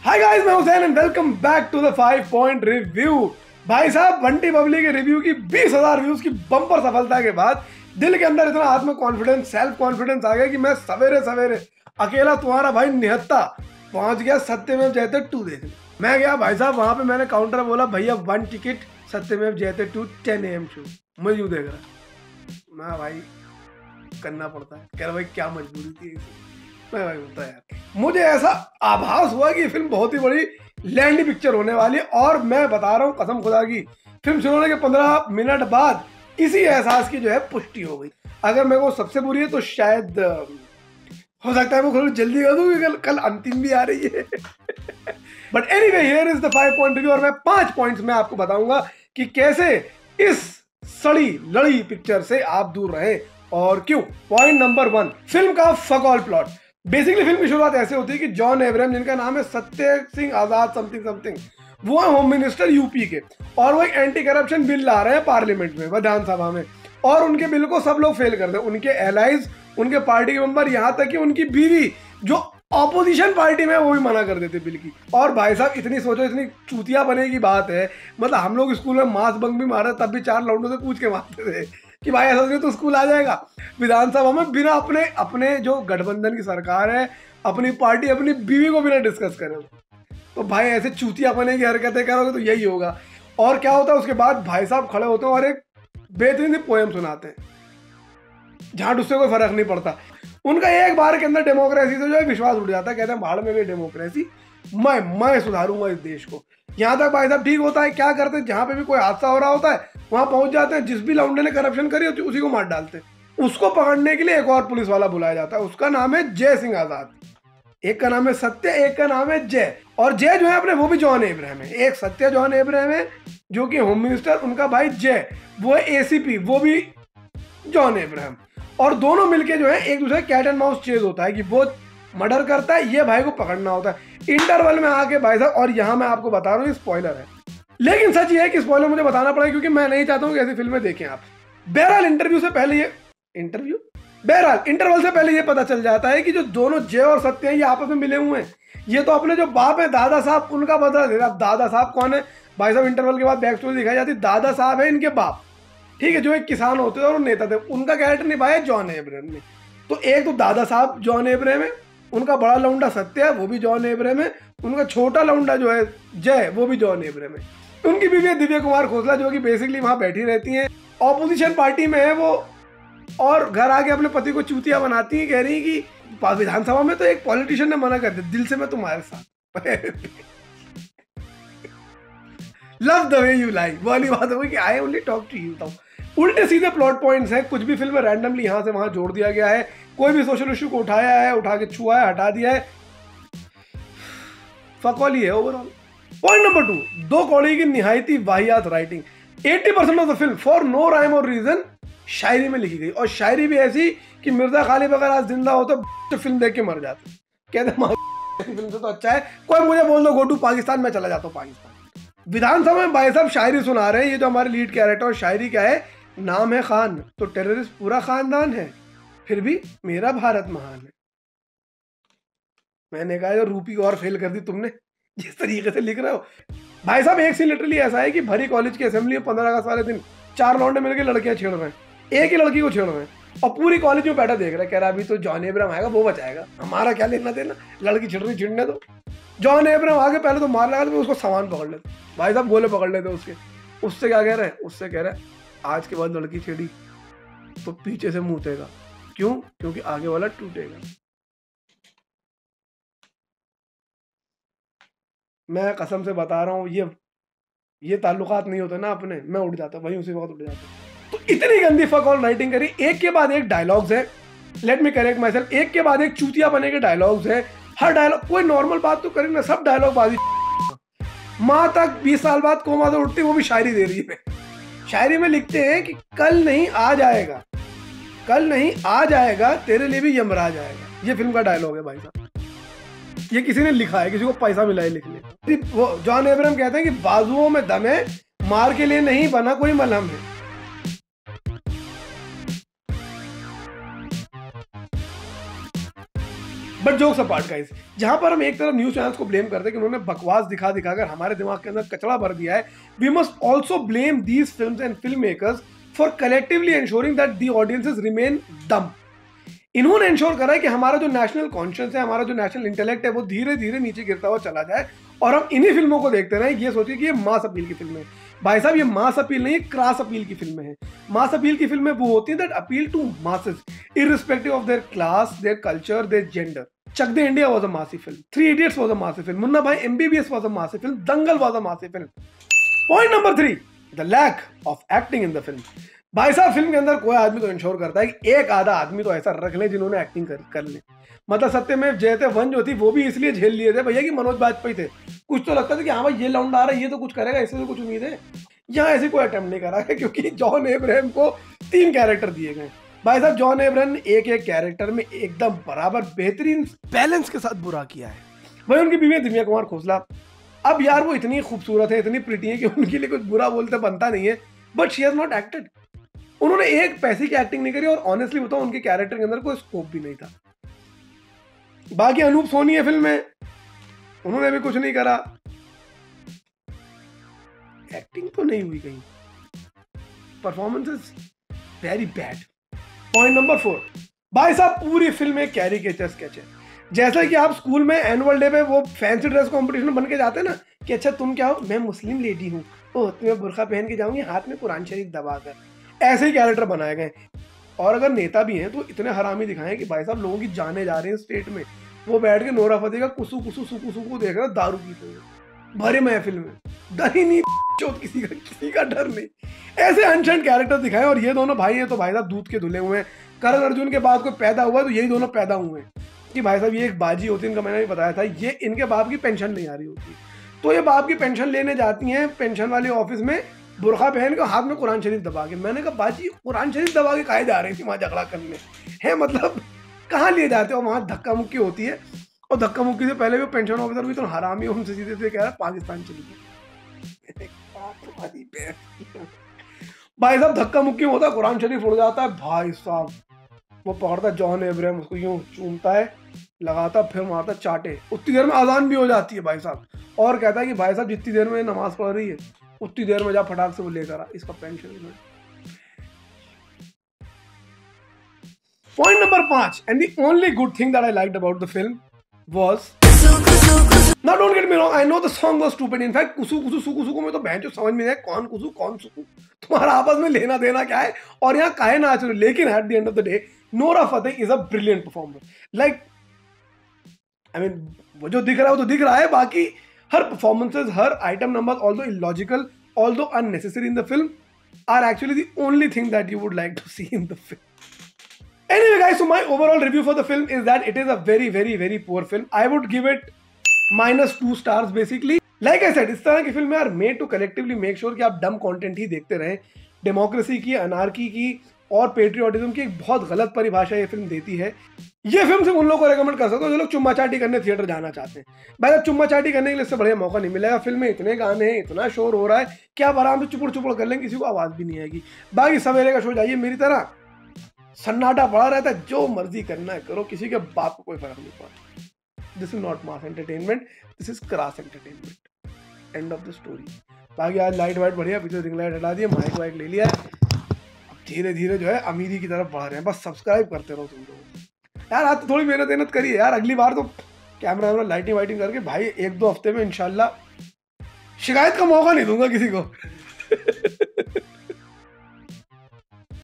हाय guys, मैं Hussain and welcome back to the 5 point review. भाई साहब, बंटी बबली के रिव्यू की 20,000 व्यूज की बम्पर सफलता के बाद दिल के अंदर इतना आत्म कॉन्फिडेंस, सेल्फ कॉन्फिडेंस आ गया कि मैं सवेरे सवेरे अकेला तुम्हारा भाई निहत्ता पहुंच गया सत्यमेव जयते 2 देखने। मैं गया भाई साहब, वहां पे मैंने काउंटर बोला, भैया 1 टिकट सत्यमेव जयते 2 10 AM शो। मैं यूं देख रहा, मैं भाई करना पड़ता है। कह रहा भाई क्या मजबूरी थी। मैं भाई होता है यार, मुझे ऐसा आभास हुआ कि फिल्म बहुत ही बड़ी लैंडी पिक्चर होने वाली है। और मैं बता रहा हूँ कसम खुदा की, फिल्म शुरू होने के 15 मिनट बाद इसी एहसास की जो है पुष्टि हो गई। अगर मेरे को सबसे बुरी है तो शायद हो सकता है मैं थोड़ी जल्दी कर दूं, क्योंकि कल अंतिम भी आ रही है। But anyway, here is the 5 point review और मैं 5 पॉइंट्स में आपको बताऊंगा कि कैसे इस सड़ी लड़ी पिक्चर से आप दूर रहे और क्यों। पॉइंट नंबर 1, फिल्म का fuck all plot. Basically film की शुरुआत ऐसे होती है कि जॉन अब्राहम, जिनका नाम है सत्य सिंह आजाद समथिंग समथिंग, वो है होम मिनिस्टर यूपी के, और वो एक एंटी करप्शन बिल ला रहे हैं पार्लियामेंट में, विधानसभा में। और उनके बिल को सब लोग फेल कर दे, उनके एलाइज, उनके पार्टी के मेंबर, यहाँ तक कि उनकी बीवी जो ऑपोजिशन पार्टी में, वो भी मना कर देते बिल की। और भाई साहब, इतनी सोचो, इतनी चूतिया बने की बात है। मतलब हम लोग स्कूल में मास बंक भी मारे, तब भी 4 लौंडों से पूछ के मारते थे कि भाई ऐसा तो स्कूल आ जाएगा। विधानसभा में बिना अपने जो गठबंधन की सरकार है, अपनी पार्टी अपनी बीवी को बिना डिस्कस करे, तो भाई ऐसे चूतिया बने की हरकतें करोगे तो यही होगा। और क्या होता है उसके बाद, भाई साहब खड़े होते हैं और एक बेहतरीन सी पोएम सुनाते हैं, जहां उससे कोई फर्क नहीं पड़ता। उनका एक बार के अंदर डेमोक्रेसी से जो है विश्वास उठ जाता है। कहते हैं भाड़ में गई डेमोक्रेसी, मैं सुधारूंगा इस देश को। यहाँ तक भाई साहब ठीक होता है। क्या करते हैं, जहां पे भी कोई हादसा हो रहा होता है वहां पहुंच जाते हैं, जिस भी लौंडे ने करप्शन करी होती है उसी को मार डालते हैं। उसको पकड़ने के लिए एक और पुलिस वाला बुलाया जाता है, उसका नाम है जय सिंह आजाद। एक का नाम है सत्य, एक का नाम है जय। और जय जो है अपने, वो भी जॉन अब्राहम है। एक सत्य जॉन अब्राहम है जो कि होम मिनिस्टर, उनका भाई जय वो है एसीपी, वो भी जॉन अब्राहम। और दोनों मिलके जो है एक दूसरे कैट एंड माउस चेज होता है कि वो मर्डर करता है, ये भाई को पकड़ना होता है। इंटरवल में आके भाई साहब, और यहाँ मैं आपको बता रहा हूँ स्पॉइलर है, लेकिन सच ये है कि स्पॉइलर मुझे बताना पड़ेगा, क्योंकि मैं नहीं चाहता हूँ कि ऐसी फिल्में देखें आप। बहरहाल इंटरवल से पहले ये पता चल जाता है कि जो दोनों जय और सत्य हैं ये आपस में मिले हुए हैं। ये तो अपने जो बाप है दादा साहब, उनका बदला दे रहा। अब दादा साहब कौन है भाई साहब, इंटरवल के बाद बैक स्टोरी दिखाई जाती है। दादा साहब है इनके बाप, ठीक है, जो एक किसान होते थे और नेता थे। उनका कैरेक्टर निभाया जॉन अब्राहम ने। तो एक तो दादा साहब जॉन अब्राहम है, उनका बड़ा लौंडा सत्य है, वो भी जॉन अब्राहम है, उनका छोटा लौंडा जो है जय, वो भी जॉन अब्राहम है। उनकी बीवी दिव्या कुमार खोसला, जो कि बेसिकली वहां बैठी रहती हैं, ऑपोजिशन पार्टी में है वो, और घर आके अपने पति को चूतिया बनाती है, कह रही है कि विधानसभा में तो एक पॉलिटिशियन ने मना कर दिया, दिल से मैं तुम्हारे साथ। Love the way you like वाली बात है कि I only talk to you. उल्टे सीधे प्लॉट पॉइंट्स हैं, कुछ भी फिल्म में रैंडमली यहां से वहां जोड़ दिया गया है। कोई भी सोशल इशू को उठाया है, उठा के छुआ है, हटा दिया है, फकौली है ओवरऑल। पॉइंट नंबर 2, 2 कौड़ी की निहायती वाहियात writing. 80% of the film for no rhyme or reason शायरी में लिखी गई, और शायरी भी ऐसी कि मिर्जा गालिब अगर आज जिंदा हो तो फिल्म देख के मर जाते। कहते फिल्म से तो अच्छा है कोई मुझे बोल दो गो टू पाकिस्तान, मैं चला जाता हूँ पाकिस्तान। विधानसभा में भाई साहब शायरी सुना रहे हैं ये जो हमारे लीड कैरेक्टर, और शायरी क्या है, नाम है खान तो टेररिस्ट पूरा खानदान है, फिर भी मेरा भारत महान है। मैंने कहा रूपी और फेल कर दी तुमने, जिस तरीके से लिख रहे हो। भाई साहब एक सीन लिटरली ऐसा है कि भरी कॉलेज की असेंबली में 15 अगस्त वाले दिन 4 लौंडे मिलकर लड़कियां छेड़ रहे हैं, एक ही लड़की को छेड़ रहे हैं, और पूरी कॉलेज में बैठा देख रहा है, कह रहा अभी तो जॉन अब्राहम आएगा वो बचाएगा, हमारा क्या लेना देना, लड़की छिड़ रही छिड़ने दो। जॉन अब्राहम आगे पहले तो मार लगा तो उसको सामान पकड़ लेते, भाई साहब गोले पकड़ लेते उसके। उससे क्या कह रहे हैं, उससे कह रहे हैं आज के बाद लड़की छेड़ी तो पीछे से मुँतेगा, क्यों, क्योंकि आगे वाला टूटेगा। मैं कसम से बता रहा हूँ, ये ताल्लुकात नहीं होते ना अपने, मैं उठ जाता वहीं उसी वक्त उठ जाता। तो इतनी गंदी फक ऑल राइटिंग करी, एक के बाद एक डायलॉग्स है, let me correct my self, एक के बाद एक चूतिया बने के डायलॉग्स है। हर डायलॉग कोई नॉर्मल बात तो करें ना, सब डायलॉग बाजी। माँ तक 20 साल बाद कोमा से उठती, वो भी शायरी दे रही है। शायरी में लिखते हैं कि कल नहीं आ जाएगा, कल नहीं आ जाएगा, तेरे लिए भी यमराज आएगा। ये फिल्म का डायलॉग है भाई साहब, ये किसी ने लिखा है, किसी को पैसा मिला है लिखने। वो जॉन अब्राहम कहते हैं कि बाजुओं में दम है, मार के लिए नहीं बना कोई मलहम है। बट जोक्स अपार्ट गाइस, जहां पर हम एक तरफ न्यूज चैनल्स को ब्लेम करते हैं कि उन्होंने बकवास दिखा दिखाकर हमारे दिमाग के अंदर कचरा भर दिया है, we must also blame these films and film makers for collectively ensuring that the audiences remain dumb. इन्होंने इंश्योर करा है कि हमारा जो नेशनल कॉन्शियस है, हमारा जो नेशनल इंटेलेक्ट है, वो धीरे धीरे नीचे गिरता हुआ चला जाए और हम इन्हीं फिल्मों को देखते रहे ये सोचिए कि ये मास अपील की फिल्म है। भाई साहब, ये मास अपील नहीं, क्रॉस अपील की फिल्में हैं। मास अपील की फिल्में वो होती हैं that appeal to masses irrespective of their class, their culture, their gender. Chak De India was a massy film, three idiots was a massy film, Munna भाई MBBS was a massy film, Dangal was a massy film. Point number 3, the lack of acting in the film. भाई साहब, film के अंदर कोई आदमी तो ensure करता है कि एक आधा आदमी तो ऐसा रख ले जिन्होंने एक्टिंग कर ले। मतलब सत्यमेव जयते वन जो थी वो भी इसलिए झेल लिए थे भैया कि मनोज बाजपेयी थे। कुछ तो लगता था कि हाँ भाई ये लौंडा आ रहा है, ये तो कुछ करेगा, इससे तो कुछ उम्मीद है। यहाँ ऐसे कोई अटेम्प्ट नहीं करा है क्योंकि जॉन अब्राहम को 3 कैरेक्टर दिए गए। भाई साहब, जॉन अब्राहम ने एक एक कैरेक्टर में एकदम बराबर बेहतरीन बैलेंस के साथ बुरा किया है। भाई उनकी बीवी दिव्या कुमार खोसला, अब यार वो इतनी खूबसूरत है, इतनी प्रिटी है कि उनके लिए कुछ बुरा बोलते बनता नहीं है, but she has not acted. उन्होंने एक पैसे की एक्टिंग नहीं करी और ऑनेस्टली बताऊं उनके कैरेक्टर के अंदर कोई स्कोप भी नहीं था। बाकी अनूप सोनी है फिल्म में, उन्होंने भी कुछ नहीं करा, एक्टिंग तो नहीं हुई कहीं, performances very bad. Point number 4, भाई साहब पूरी फिल्म एक कैरिकेचर स्केच है। जैसा कि आप स्कूल में एनुअल डे पे वो फैंसी ड्रेस कंपटीशन बन के जाते हैं ना कि अच्छा तुम क्या हो, मैं मुस्लिम लेडी हूँ, ओह तुम्हें बुर्का पहन के जाऊंगी हाथ में कुरान शरीफ दबाकर, ऐसे ही कैरेक्टर बनाए गए। और अगर नेता भी हैं तो इतने हरामी दिखाए कि भाई साहब लोगों की जाने जा रही हैं स्टेट में, वो बैठ के नोरा फतेही का कुसु कुसु सुकु सुकु देख रहा दारू पीते हुए भरे महफिल में, डर ही नहीं, किसी का डर नहीं। ऐसे अनशन कैरेक्टर दिखाए और ये दोनों भाई हैं तो भाई साहब दूध के धुले हुए हैं। करण अर्जुन के बाद कोई पैदा हुआ तो यही दोनों पैदा हुए हैं कि भाई साहब ये एक बाजी होती है, इनका मैंने भी बताया था, ये इनके बाप की पेंशन नहीं आ रही होती तो ये बाप की पेंशन लेने जाती हैं पेंशन वाले ऑफिस में बुरखा पहन के हाथ में कुरान शरीफ दबा के। मैंने कहा बाजी कुरान शरीफ दबा के काहे जा रही थी वहां झगड़ा करने है, मतलब कहाँ लिए जाते हो, वहां धक्का मुक्की होती है और धक्का मुक्की से पहले भी पेंशन ऑफिसर भी तो हरामी उनसे सीधे से कह रहा पाकिस्तान चली गई। भाई साहब धक्का मुक्की होता, कुरान शरीफ उड़ जाता है, भाई साहब वो पकड़ता जॉन अब्राहम, उसको यूं चूमता है, लगाता, फिर मारता चाटे, उतनी देर में अजान भी हो जाती है भाई साहब, और कहता है कि भाई साहब जितनी देर में नमाज पढ़ रही है उतनी देर में जा फटाक से वो लेकर आ इसका pension. Point number 5, and the only good thing that I liked about the film was, now don't get me wrong, I know the song was stupid, in fact कुसु कुसु सुकु सुकु में तो बहन जो समझ में नहीं आया कौन कुसु कौन सुकु, तुम्हारा आपस में लेना देना क्या है और यहाँ काहे नाच रहे हो। लेकिन at the end of the day Nora Fatehi is a brilliant performer, like I mean वो जो दिख रहा है वो तो दिख रहा है, बाकी हर परफॉर्मेंसेस, हर item number, although illogical, although unnecessary in the film, are actually the only thing that you would like to see in the film. Anyway guys, so my overall review for the film is that it is a very poor film. I would give it -2 stars basically. Like I said, इस तरह की फिल्में are made to collectively make sure कि आप डम content ही देखते रहें। Democracy की, अनार्की की और पेट्रियोटिज्म की एक बहुत गलत परिभाषा ये फिल्म देती है। ये फिल्म सिर्फ उन लोगों को रेकमेंड कर सकते हो जो लोग चुम्मा चाटी करने थिएटर जाना चाहते हैं। भाई अब चुम्मा चाटी करने के लिए इससे बढ़िया मौका नहीं मिलेगा। फिल्म में इतने गाने हैं, इतना शोर हो रहा है कि आप आराम से चुपड़ चुपड़ कर लेंगे, किसी को आवाज़ भी नहीं आएगी। बाकी सवेरे का शो जाइए मेरी तरह, सन्नाटा पड़ा रहता है, जो मर्जी करना है करो, किसी के बाप को कोई फर्क नहीं पड़ता। This is not mass entertainment, this is cross entertainment, end of the story. बाकी आज लाइट वाइट बढ़िया, पीछे रिंग लाइट हटा दिया, माइक वाइक ले लिया, अब धीरे धीरे जो है अमीरी की तरफ बढ़ रहे हैं। बस सब्सक्राइब करते रहो तुम लोग यार, आज तो थोड़ी मेहनत करिए यार, अगली बार तो कैमरा वैमरा लाइटिंग वाइटिंग करके भाई 1-2 हफ्ते में इंशाल्लाह शिकायत का मौका नहीं दूंगा किसी को।